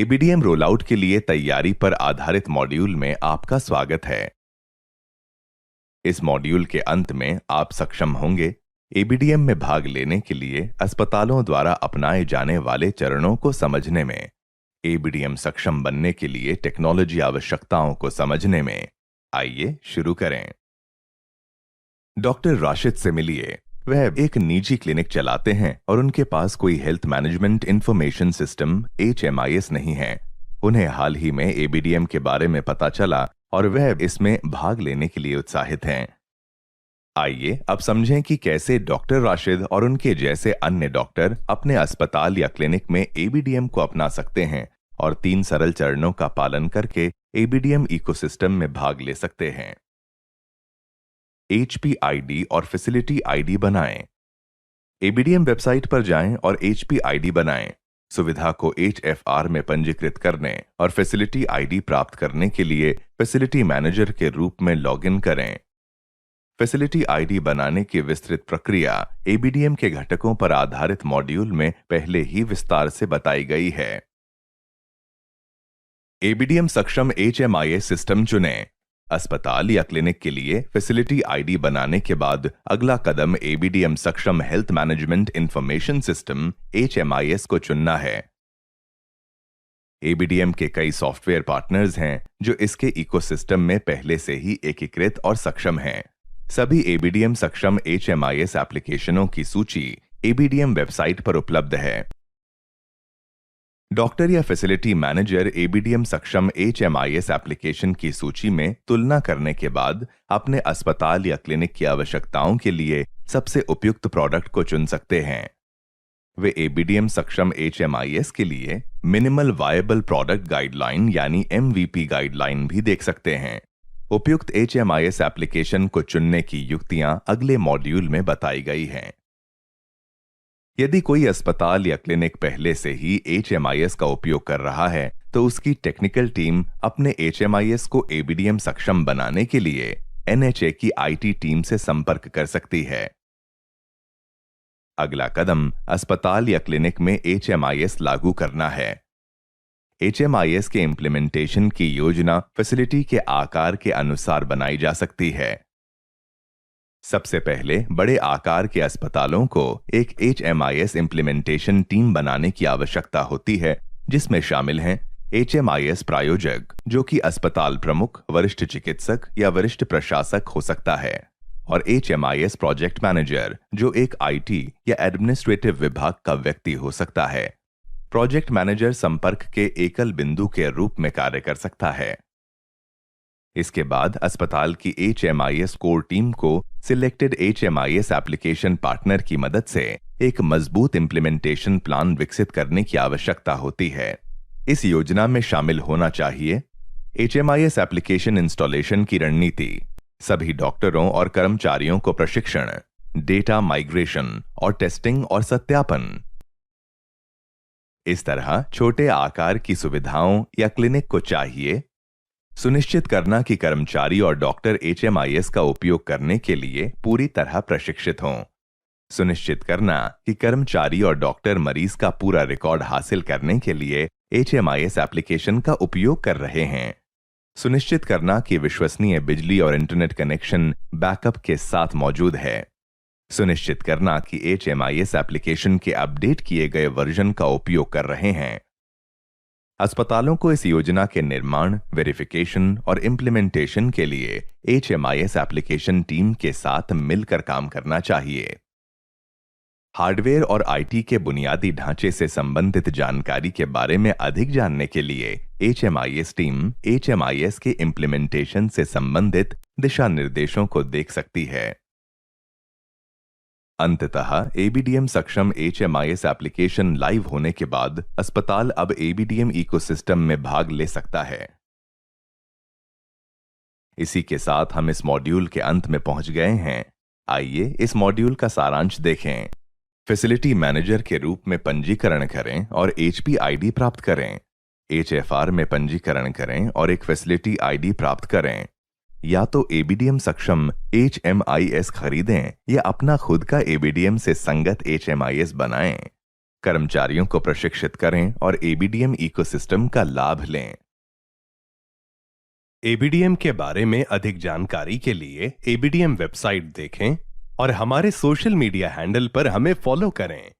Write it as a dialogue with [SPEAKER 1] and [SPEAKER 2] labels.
[SPEAKER 1] ABDM rollout के लिए तैयारी पर आधारित मॉड्यूल में आपका स्वागत है। इस मॉड्यूल के अंत में आप सक्षम होंगे एबीडीएम में भाग लेने के लिए अस्पतालों द्वारा अपनाए जाने वाले चरणों को समझने में, एबीडीएम सक्षम बनने के लिए टेक्नोलॉजी आवश्यकताओं को समझने में। आइए शुरू करें। डॉक्टर राशिद से मिलिए। वह एक निजी क्लिनिक चलाते हैं और उनके पास कोई health management information system HMIS नहीं है। उन्हें हाल ही में एबीडीएम के बारे में पता चला और वह इसमें भाग लेने के लिए उत्साहित हैं। आइए अब समझें कि कैसे डॉक्टर राशिद और उनके जैसे अन्य डॉक्टर अपने अस्पताल या क्लिनिक में एबीडीएम को अपना सकते हैं और 3 सरल चरणों का पालन करके एबीडीएम इकोसिस्टम में भाग ले सकते हैं। HPID और फैसिलिटी आईडी बनाएं। एबीडीएम वेबसाइट पर जाएं और HPID बनाएं। सुविधा को HFR में पंजीकृत करने और फैसिलिटी आईडी प्राप्त करने के लिए फैसिलिटी मैनेजर के रूप में लॉगिन करें। फैसिलिटी आईडी बनाने की विस्तृत प्रक्रिया एबीडीएम के घटकों पर आधारित मॉड्यूल में पहले ही विस्तार से बताई गई है। एबीडीएम सक्षम HMIS सिस्टम चुनें। अस्पताल या क्लिनिक के लिए फैसिलिटी आईडी बनाने के बाद अगला कदम एबीडीएम सक्षम health management information system HMIS को चुनना है। एबीडीएम के कई सॉफ्टवेयर पार्टनर्स हैं जो इसके इकोसिस्टम में पहले से ही एकीकृत और सक्षम हैं। सभी एबीडीएम सक्षम HMIS एप्लीकेशनों की सूची एबीडीएम वेबसाइट पर उपलब्ध है। डॉक्टर या फैसिलिटी मैनेजर एबीडीएम सक्षम HMIS एप्लीकेशन की सूची में तुलना करने के बाद अपने अस्पताल या क्लिनिक की आवश्यकताओं के लिए सबसे उपयुक्त प्रोडक्ट को चुन सकते हैं। वे एबीडीएम सक्षम HMIS के लिए मिनिमल वायबल प्रोडक्ट गाइडलाइन यानी MVP गाइडलाइन भी देख सकते हैं। उपयुक्त HMIS एप्लीकेशन को चुनने की युक्तियां अगले मॉड्यूल में बताई गई हैं। यदि कोई अस्पताल या क्लिनिक पहले से ही HMIS का उपयोग कर रहा है तो उसकी टेक्निकल टीम अपने HMIS को एबीडीएम सक्षम बनाने के लिए NHA की IT टीम से संपर्क कर सकती है। अगला कदम अस्पताल या क्लिनिक में HMIS लागू करना है। HMIS के इंप्लीमेंटेशन की योजना फैसिलिटी के आकार के अनुसार बनाई जा सकती है। सबसे पहले बड़े आकार के अस्पतालों को एक HMIS इंप्लीमेंटेशन टीम बनाने की आवश्यकता होती है, जिसमें शामिल हैं HMIS प्रायोजक, जो कि अस्पताल प्रमुख, वरिष्ठ चिकित्सक या वरिष्ठ प्रशासक हो सकता है, और HMIS प्रोजेक्ट मैनेजर, जो एक IT या एडमिनिस्ट्रेटिव विभाग का व्यक्ति हो सकता है। प्रोजेक्ट मैनेजर संपर्क के एकल बिंदु के रूप में कार्य कर सकता है। इसके बाद अस्पताल की HMIS कोर टीम को सिलेक्टेड HMIS एप्लीकेशन पार्टनर की मदद से एक मजबूत इंप्लीमेंटेशन प्लान विकसित करने की आवश्यकता होती है। इस योजना में शामिल होना चाहिए HMIS एप्लीकेशन इंस्टॉलेशन की रणनीति, सभी डॉक्टरों और कर्मचारियों को प्रशिक्षण, डेटा माइग्रेशन और टेस्टिंग और सत्यापन। इस तरह छोटे आकार की सुविधाओं या क्लिनिक को चाहिए सुनिश्चित करना कि कर्मचारी और डॉक्टर HMIS का उपयोग करने के लिए पूरी तरह प्रशिक्षित हों। सुनिश्चित करना कि कर्मचारी और डॉक्टर मरीज का पूरा रिकॉर्ड हासिल करने के लिए HMIS एप्लीकेशन का उपयोग कर रहे हैं। सुनिश्चित करना कि विश्वसनीय बिजली और इंटरनेट कनेक्शन बैकअप के साथ मौजूद है। सुनिश्चित करना कि HMIS एप्लीकेशन के अपडेट किए गए वर्जन का उपयोग कर रहे हैं। अस्पतालों को इस योजना के निर्माण, वेरिफिकेशन और इंप्लीमेंटेशन के लिए HMIS एप्लीकेशन टीम के साथ मिलकर काम करना चाहिए। हार्डवेयर और IT के बुनियादी ढांचे से संबंधित जानकारी के बारे में अधिक जानने के लिए HMIS टीम HMIS के इंप्लीमेंटेशन से संबंधित दिशा निर्देशों को देख सकती है। अंततः एबीडीएम सक्षम HMIS एप्लीकेशन लाइव होने के बाद अस्पताल अब एबीडीएम इकोसिस्टम में भाग ले सकता है। इसी के साथ हम इस मॉड्यूल के अंत में पहुंच गए हैं। आइए इस मॉड्यूल का सारांश देखें। फैसिलिटी मैनेजर के रूप में पंजीकरण करें और HPID प्राप्त करें। HFR में पंजीकरण करें और एक फैसिलिटी आईडी प्राप्त करें। या तो एबीडीएम सक्षम HMIS खरीदें या अपना खुद का एबीडीएम से संगत HMIS बनाएं। कर्मचारियों को प्रशिक्षित करें और एबीडीएम इकोसिस्टम का लाभ लें।
[SPEAKER 2] एबीडीएम के बारे में अधिक जानकारी के लिए एबीडीएम वेबसाइट देखें और हमारे सोशल मीडिया हैंडल पर हमें फॉलो करें।